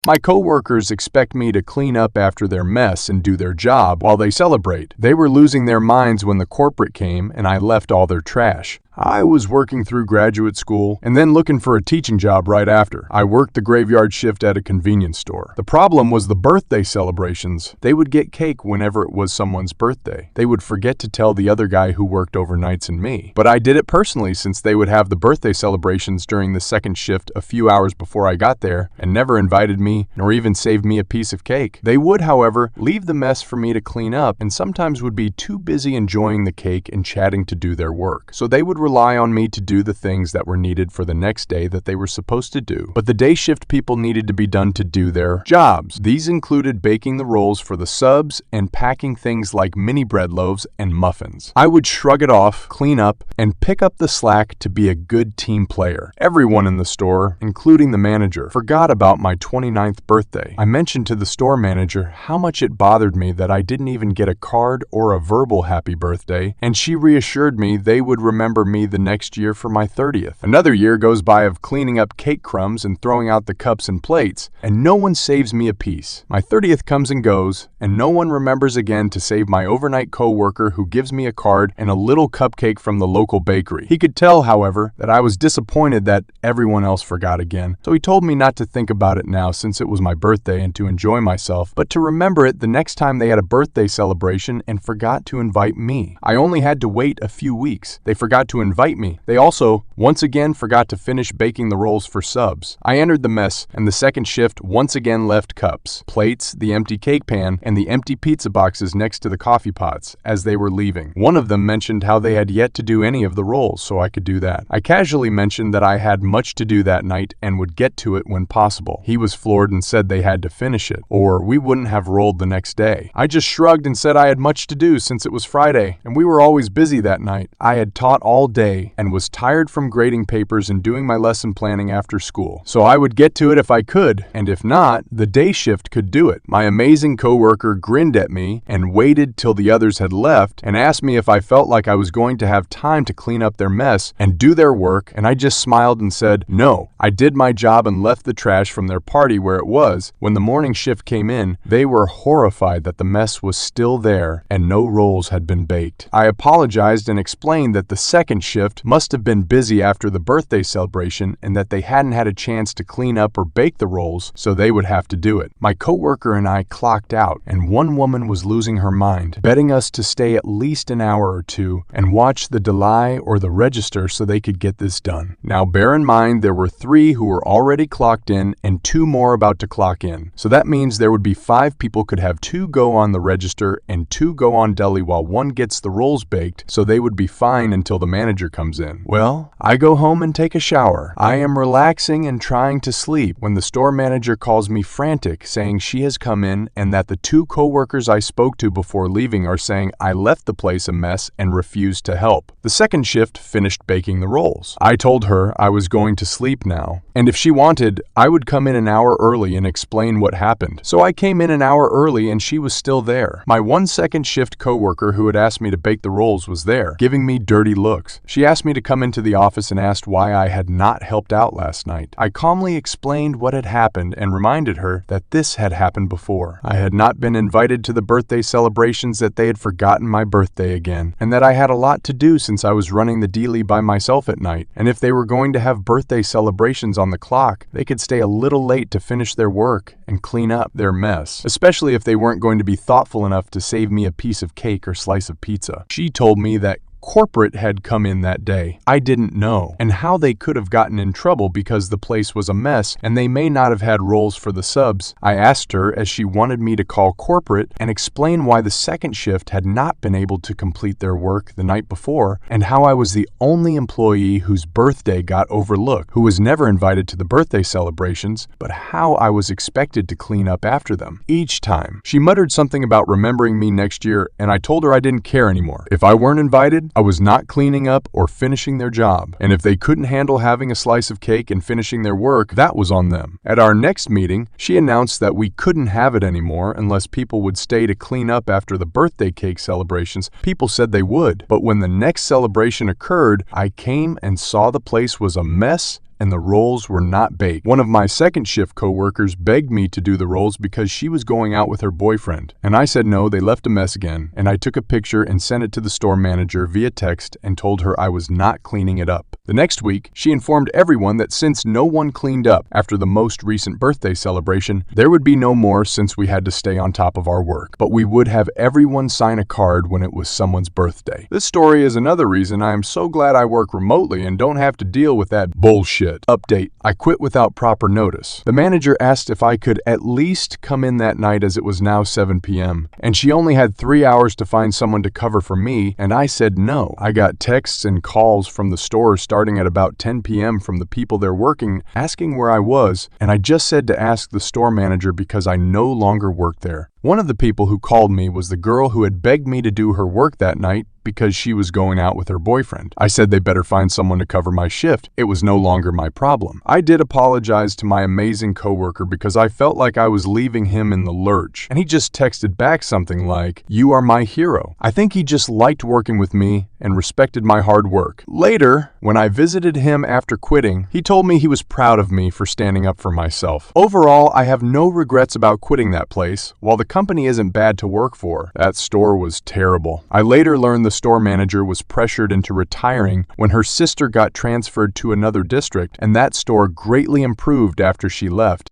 My coworkers expect me to clean up after their mess and do their job while they celebrate. They were losing their minds when the corporate came and I left all their trash. I was working through graduate school and then looking for a teaching job right after. I worked the graveyard shift at a convenience store. The problem was the birthday celebrations. They would get cake whenever it was someone's birthday. They would forget to tell the other guy who worked overnights and me. But I did it personally since they would have the birthday celebrations during the second shift a few hours before I got there and never invited me nor even saved me a piece of cake. They would, however, leave the mess for me to clean up and sometimes would be too busy enjoying the cake and chatting to do their work. So they would rely on me to do the things that were needed for the next day that they were supposed to do. But the day shift people needed to be done to do their jobs. These included baking the rolls for the subs and packing things like mini bread loaves and muffins. I would shrug it off, clean up, and pick up the slack to be a good team player. Everyone in the store, including the manager, forgot about my 29th birthday. I mentioned to the store manager how much it bothered me that I didn't even get a card or a verbal happy birthday, and she reassured me they would remember me the next year for my 30th. Another year goes by of cleaning up cake crumbs and throwing out the cups and plates, and no one saves me a piece. My 30th comes and goes, and no one remembers again to save my overnight coworker who gives me a card and a little cupcake from the local bakery. He could tell, however, that I was disappointed that everyone else forgot again, so he told me not to think about it now since it was my birthday and to enjoy myself, but to remember it the next time they had a birthday celebration and forgot to invite me. I only had to wait a few weeks. They forgot to invite me. They also, once again, forgot to finish baking the rolls for subs. I entered the mess, and the second shift once again left cups, plates, the empty cake pan, and the empty pizza boxes next to the coffee pots as they were leaving. One of them mentioned how they had yet to do any of the rolls, so I could do that. I casually mentioned that I had much to do that night and would get to it when possible. He was floored and said they had to finish it, or we wouldn't have rolled the next day. I just shrugged and said I had much to do since it was Friday, and we were always busy that night. I had taught all day and was tired from grading papers and doing my lesson planning after school. So I would get to it if I could, and if not, the day shift could do it. My amazing coworker grinned at me and waited till the others had left and asked me if I felt like I was going to have time to clean up their mess and do their work, and I just smiled and said, no. I did my job and left the trash from their party where it was. When the morning shift came in, they were horrified that the mess was still there and no rolls had been baked. I apologized and explained that the second shift must have been busy after the birthday celebration and that they hadn't had a chance to clean up or bake the rolls, so they would have to do it. My coworker and I clocked out, and one woman was losing her mind, betting us to stay at least an hour or two and watch the delay or the register so they could get this done. Now bear in mind there were 3 who were already clocked in and 2 more about to clock in, so that means there would be 5 people could have 2 go on the register and 2 go on deli while one gets the rolls baked, so they would be fine until the manager comes in. Well, I go home and take a shower. I am relaxing and trying to sleep when the store manager calls me frantic, saying she has come in and that the 2 coworkers I spoke to before leaving are saying I left the place a mess and refused to help. The second shift finished baking the rolls. I told her I was going to sleep now, and if she wanted, I would come in an hour early and explain what happened. So I came in an hour early and she was still there. My 1 second shift coworker who had asked me to bake the rolls was there, giving me dirty looks. She asked me to come into the office and asked why I had not helped out last night. I calmly explained what had happened and reminded her that this had happened before. I had not been invited to the birthday celebrations, that they had forgotten my birthday again, and that I had a lot to do since I was running the dealie by myself at night, and if they were going to have birthday celebrations on the clock, they could stay a little late to finish their work and clean up their mess, especially if they weren't going to be thoughtful enough to save me a piece of cake or slice of pizza. She told me that corporate had come in that day. I didn't know, and how they could have gotten in trouble because the place was a mess and they may not have had rolls for the subs. I asked her, as she wanted me to call corporate and explain why the second shift had not been able to complete their work the night before, and how I was the only employee whose birthday got overlooked, who was never invited to the birthday celebrations, but how I was expected to clean up after them each time. She muttered something about remembering me next year, and I told her I didn't care anymore. If I weren't invited, I was not cleaning up or finishing their job, and if they couldn't handle having a slice of cake and finishing their work, that was on them. At our next meeting, she announced that we couldn't have it anymore unless people would stay to clean up after the birthday cake celebrations. People said they would, but when the next celebration occurred, I came and saw the place was a mess and the rolls were not baked. One of my second shift coworkers begged me to do the rolls because she was going out with her boyfriend, and I said no. They left a mess again, and I took a picture and sent it to the store manager via text and told her I was not cleaning it up. The next week, she informed everyone that since no one cleaned up after the most recent birthday celebration, there would be no more since we had to stay on top of our work. But we would have everyone sign a card when it was someone's birthday. This story is another reason I am so glad I work remotely and don't have to deal with that bullshit. Update: I quit without proper notice. The manager asked if I could at least come in that night as it was now 7 p.m. and she only had 3 hours to find someone to cover for me, and I said no. I got texts and calls from the store starting at about 10 p.m. from the people there working asking where I was, and I just said to ask the store manager because I no longer worked there. One of the people who called me was the girl who had begged me to do her work that night because she was going out with her boyfriend. I said they better find someone to cover my shift. It was no longer my problem. I did apologize to my amazing coworker because I felt like I was leaving him in the lurch, and he just texted back something like, "You are my hero." I think he just liked working with me and respected my hard work. Later, when I visited him after quitting, he told me he was proud of me for standing up for myself. Overall, I have no regrets about quitting that place. While the company isn't bad to work for, that store was terrible. I later learned the store manager was pressured into retiring when her sister got transferred to another district, and that store greatly improved after she left.